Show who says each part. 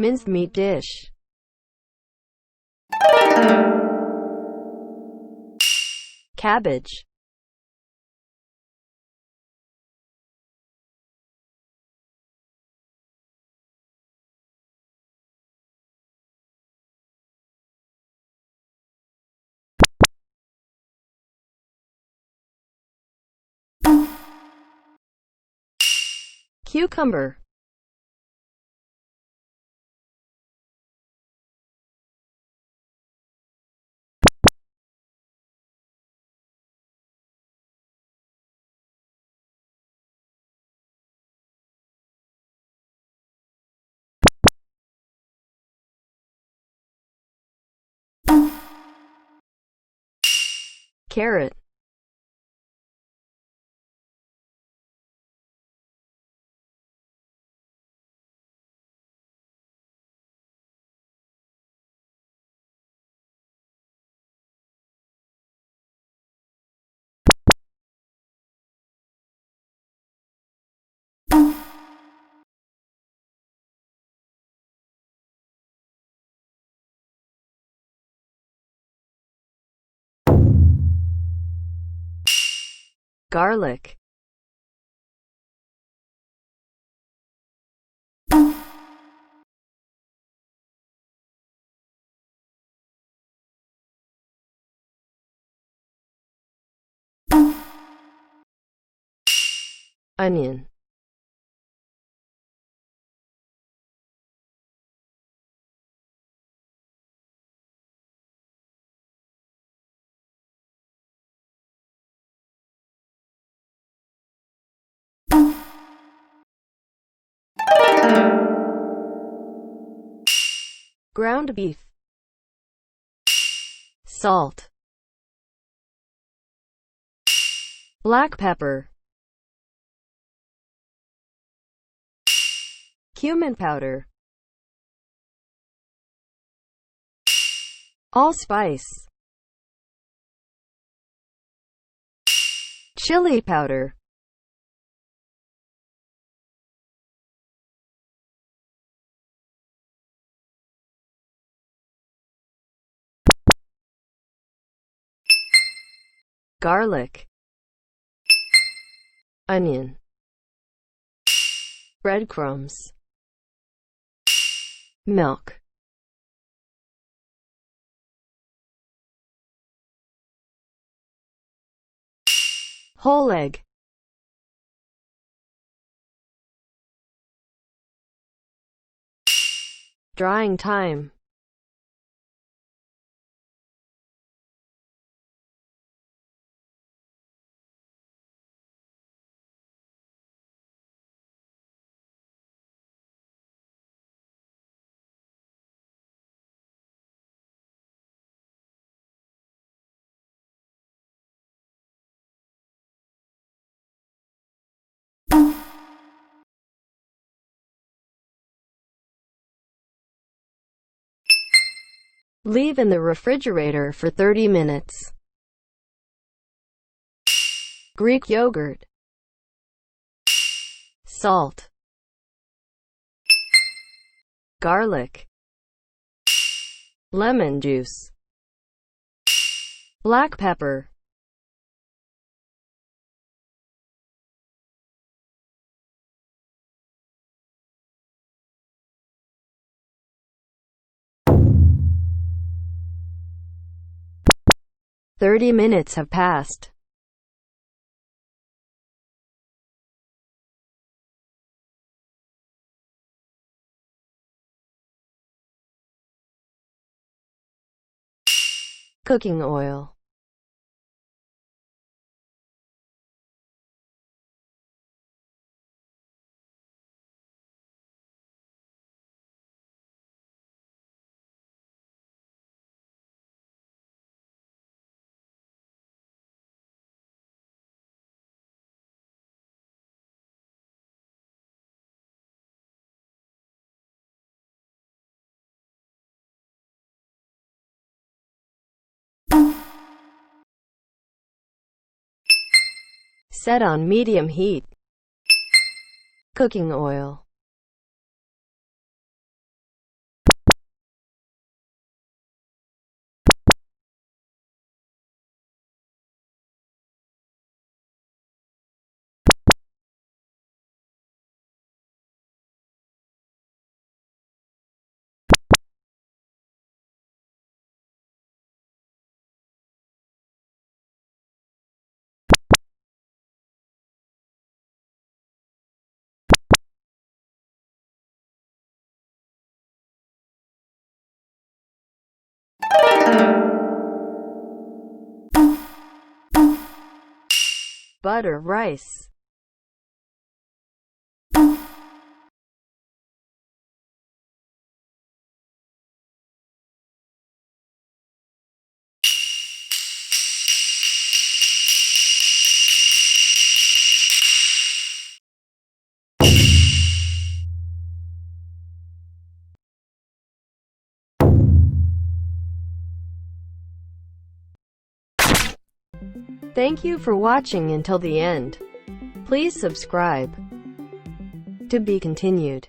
Speaker 1: Minced meat dish. Cabbage. Cucumber. Carrot. Garlic. Onion. Ground beef. Salt. Black pepper. Cumin powder. Allspice. Chili powder. Garlic. Onion. Breadcrumbs. Milk. Whole egg. Drying time. Leave in the refrigerator for 30 minutes. Greek yogurt. Salt. Garlic. Lemon juice. Black pepper. "30 minutes have passed. Cooking oil. Set on medium heat. Cooking oil. Butter rice. Thank you for watching until the end. Please subscribe. To be continued.